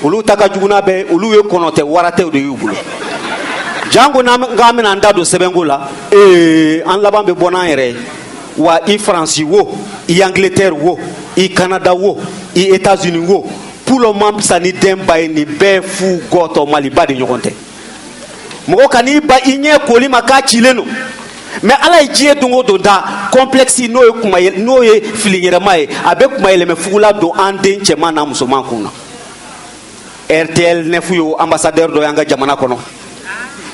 olu taka juguna be olu ye konote warate de yubulo jango na ngamina ndado sebengo la an laban be bona yere wa i France wo i Angleterre wo i Canada wo i États-Unis wo pour le moment sani demba ni be fu goto mali badi nyokonte mo kani ba inye koli maka chileno mais ala jie dongo do da complexe no e kuma no e filinyere mai abe kuma ele me fugula do ande chema na musoman kuna RTL nefu yo ambassadeur do yanga jamana kono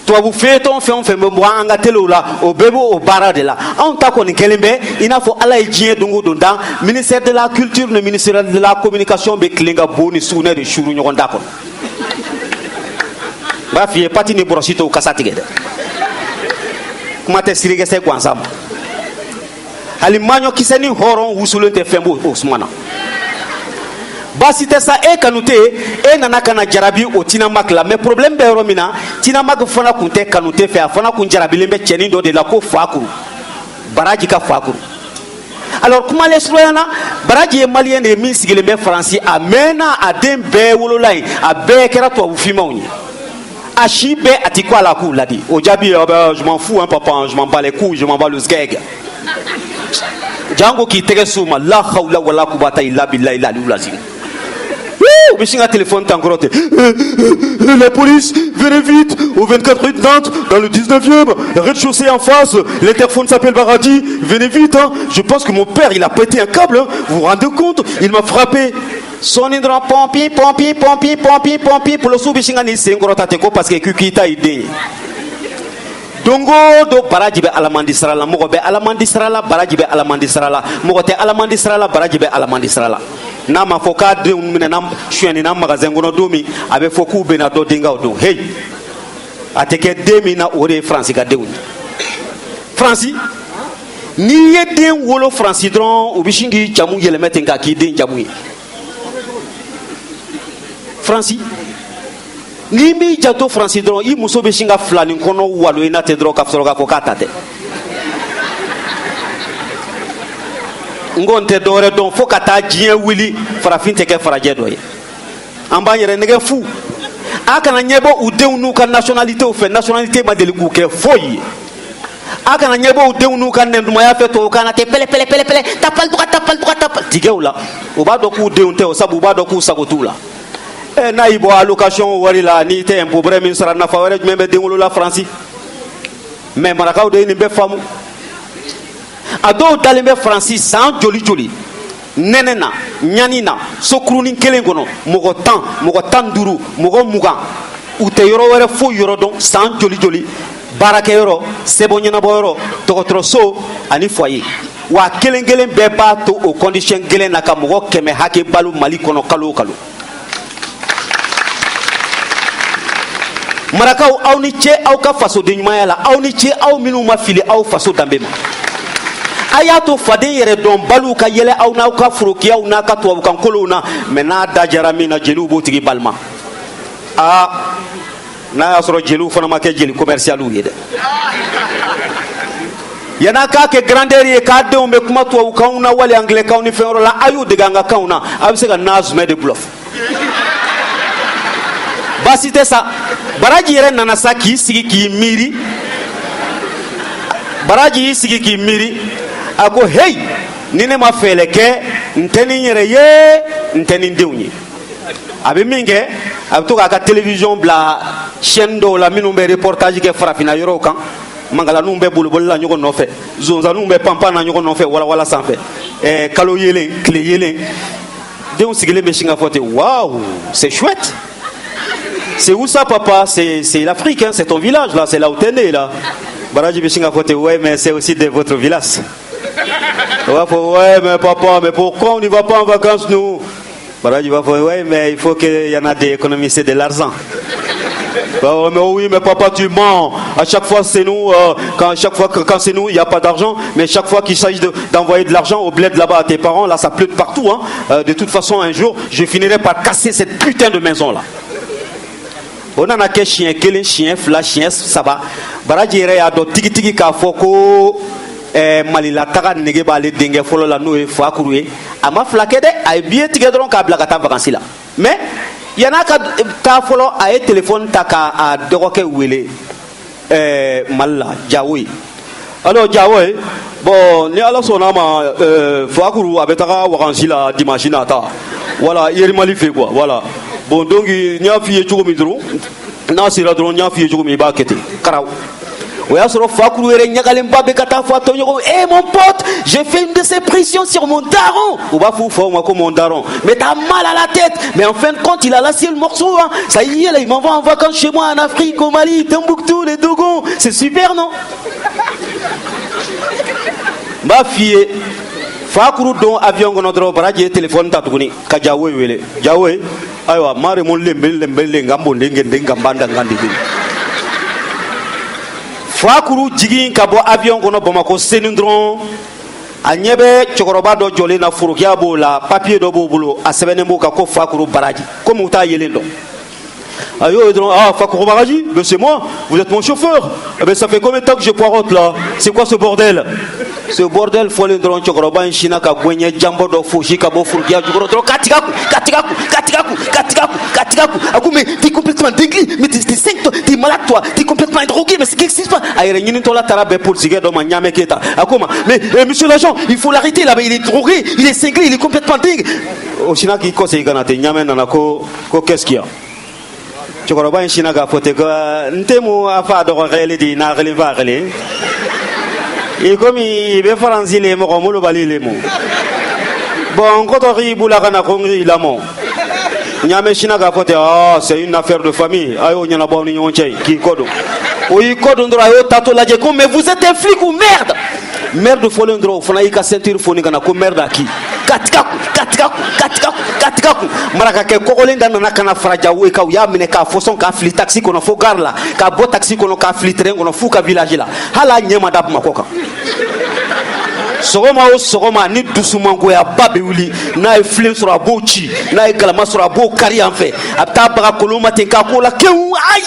to bu feton fe mo anga telola o bebo o bara de la on ta ko ni kelembe ina fo ala jie dongo do da ministère de la culture le ministère de la communication be klinga boni soune de shuru nyokonda kono ba fi pati ni brosito kasati gede kuma te sirige se kwansam ali manyo kiseni horon wusulente fembo osmana basi te sa e kanute e nana kana jarabi o tina makla mais problème be romina tina mak fana kunte kanute fe afana kun jarabi lembe cheni do de la ko fakuru baraji ka fakuru alors kuma les royana baraji e malien de min sigile be français amena adem be wololai abe kera to wu fimawni Achibe atikwa la kou l'a dit. Au Djabi, je m'en fous, hein, papa, je m'en bats les couilles, je m'en bats le sgeg. Django qui te souma, la khawla wa la kubata illa billahi la lulazim. Mais un téléphone t'engrotte. La police, venez vite, au 24 rue de Nantes, dans le 19e, rez-de-chaussée en face, l'interphone s'appelle Baradi, venez vite, hein. Je pense que mon père, il a pété un câble, hein. Vous vous rendez compte? Il m'a frappé. Son indra pompi pour le soubishingani sengorotateko parce que kukita ide. Dongo do barajibe alamandi sarala mogobe alamandi sarala barajibe alamandi sarala mogote alamandi sarala barajibe alamandi sarala. Na ma foka de unmina nam shweni nam magasin gono domi abe foku bena do dinga do hey ateke demi na ore France ga deun France ni yeden wolo France dron obishingi jamu yelemete nga ki den jamu France ni mi jato France dron i muso beshinga flani kono walo ina te dro ka fsoroga ko katate ngonte dore don fo kata jien wili farafin teke faraje doye amba yere nege fu aka na nyebo udewnu ka nationalité fait nationalité madeli ku ke foyi aka na nyebo udewnu ka nduma ya feto kana te pele tapal tigewla ubado ku deunte o sabu ubado ku sagotula na ibo allocation wari la ni te impobre min sara na fawere membe dengulu la France mais marakaw de ni be famu ado dalimbe France sans joli nenena nyanina sokruni kelengono mogo tan duru mogo muga ute yoro were fo yoro don sans joli barake yoro sebonyana boyoro tokotro so ani foyer wa kelengelen be ba to o condition gelen na ka mogo keme hake balu mali kono kalo marakaw awni che aw ka faso de nyuma la awni che aw minu ma fili aw faso dambema ayato fade yere don balu ka yele aw na ka furuki aw na ka to kan kolona mena da jaramina jelu botigi balma na asro jelu fana ma ke jeli commercial u yede yana ka ke grandeur ye ka de on be kuma to kan na wali anglais kan ni fero la ayu de ganga kan na abse ga nazme de bluff basite sa baraji yere nana sa ki sigi ki miri baraji sigi ki miri ako hey nine ma fele ke nteni yere ye nteni ndewni abi minge abi to ka télévision bla chaîne do la minu be reportage ke frafina yoro kan mangala numbe bulubol la nyoko no fe zonza numbe pampa na nyoko no fe wala sans fe kalo yele clé yele de on sigile be shinga fote waouh c'est chouette. C'est où ça, papa? C'est l'Afrique, hein? C'est ton village, là. C'est là où t'es né, là. Baraji Bishinga Fote, ouais, mais c'est aussi de votre village. Ouais, mais papa, mais pourquoi on n'y va pas en vacances, nous? Baraji va faire, ouais, mais il faut qu'il y en a des économiser de l'argent. Mais oui, mais papa, tu mens. À chaque fois, c'est nous. Quand c'est nous, il n'y a pas d'argent. Mais chaque fois qu'il s'agit d'envoyer de l'argent au bled là-bas à tes parents, là, ça pleut de partout, hein? De toute façon, un jour, je finirai par casser cette putain de maison-là. On a un chien, quel chien, flash, chien, ça va. Baraji ya do tiki ka foko malila taga nege bale dingue folo la noue fois courir. Ama flaqué de ay bien tiki dron ka blaga ta vacances là. Mais yana ka taa fɔlɔ a ye téléphone ta k'a dɔgɔkɛ wele Mali la Jawo ye. Alors Jawo ye bon ni Ala sɔnna ma Fakuru a bɛ taga vacances la dimanche nata voilà Yerimali fɛ quoi voilà bon donc n y'a f'i ye cogo min dɔrɔn n'a sera dɔrɔn n y'a f'i ye cogo min i b'a kɛ ten karaw. O y'a sɔrɔ Fakuru yɛrɛ ɲagalenba bɛ ka taa fɔ a tɔɲɔgɔn eh mon pote j'ai fait une de ces pressions sur mon daron u b'a fɔ faw ma ko mon daron mais t'as mal à la tête mais en fin de compte il a lassé le morceau hein. Ça y est là il m'envoie en vacances chez moi en Afrique au Mali Tombouctou les Dogons c'est super non m'a fie Fakuru don avion kɔnɔ dɔrɔn baraji ye téléphone ta tuguni ka Jawo wele Jawo ayiwa mare mon lembe ngambo ndenge ngambanda ngandigi Fakuru jigin ka bɔ avion kɔnɔ Bamako seni dɔrɔn a ɲɛ bɛ cɛkɔrɔba dɔ jɔlen na forokiya b'o la papier dɔ b'o bolo a sɛbɛnnen b'o kan ko Fakuru Baraji comme u t'a yelen dɔn a y'o ye dɔrɔn ah Fakuru Baraji mais c'est moi vous êtes mon chauffeur eh ben ça fait combien de temps que je poireaute là c'est quoi ce bordel fɔlen dɔrɔn cɛkɔrɔba in sina ka gɔɲɛ jambɔ dɔ fosi ka bɔ forokiya jukɔrɔ dɔrɔn ka tigɛ ku a ko mais t'es complètement dingue mais t'es malade toi t'es complètement drogué mais qu'est-ce qui se passe a yɛrɛ ɲinitɔ la taara bɛn polisikɛ dɔ ma Ɲamɛ Keyita a ko ma mais monsieur l'agent il faut l'arrêter là il est drogué il est cinglé il est complètement dingue o sina k'i kɔsegin ka na ten Ɲamɛ nana ko qu'est-ce qu'il y a cɛkɔrɔba in sina k'a fɔ ten ko n tɛ mu a fa dɔgɔkɛ de n'a kelen fa kelen i komi i bɛ faransi le mɔgɔ molobali le mu bon kɔtɔ k'i bula ka na ko n k'i lamɔ Ɲamɛ sina k'a fɔ ten ah c'est une affaire de famille a y'o ɲɛnabɔ aw ni ɲɔgɔn cɛ k'i kɔ don o y'i kɔ don dɔrɔn a y'o tatɔ lajɛ ko mais vous êtes un flic ou merde fɔlen dɔrɔn o fana y'i ka ceinture foni ka na ko merde a k'i ka tigɛ kun marakakɛ kɔgɔlen da nana ka na fara Jawo kan u y'a minɛ k'a fɔsɔn k'a fili taxi kɔnɔ fo gare la k'a bɔ taxi kɔnɔ k'a fili train kɔnɔ f'u ka village la hali a ɲɛ ma da Bamakɔ kan sɔgɔma o sɔgɔma ni dusumangoyaba bɛ wuli n'a ye filen sɔrɔ a b'o ci n'a ye galama sɔrɔ a b'o kari yan fɛ a bɛ taa baga kolon ma ten k'a k'o la kewu ayi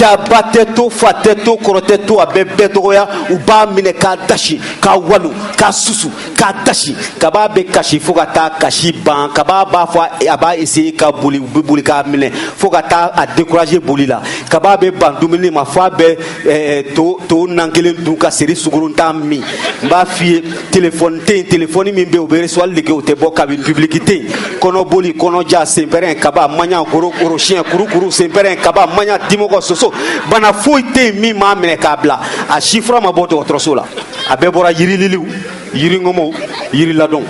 Jaba tɛ to fa tɛ to kɔrɔ tɛ to a bɛ bɛɛ dɔgɔya u b'a minɛ k'a dasi k'a walu k'a susu k'a dasi kaba bɛ kasi fo ka taa kasi ban kaba b'a fɔ a b'a essayer ka boli u bɛ boli k'a minɛ fo ka taa a décourager boli la kaba bɛ ban dumuni ma fo a bɛ to nan kelen dun ka seri sugurun t'a min n b'a f'i ye téléphone tɛ yen téléphone min bɛ yen u bɛ reçoit de kɛ o tɛ bɔ cabine publique tɛ yen kɔnɔboli kɔnɔja senpɛrɛn kaba maɲa gorosiyɛn kurukuru senpɛrɛn kaba maɲa dimɔgɔ soso bana foyi tɛ yen min m'a minɛ k'a bila a si fura ma bɔ dɔgɔtɔrɔso la a bɛɛ bɔra yirililiw yiringɔmɔw yiriladɔn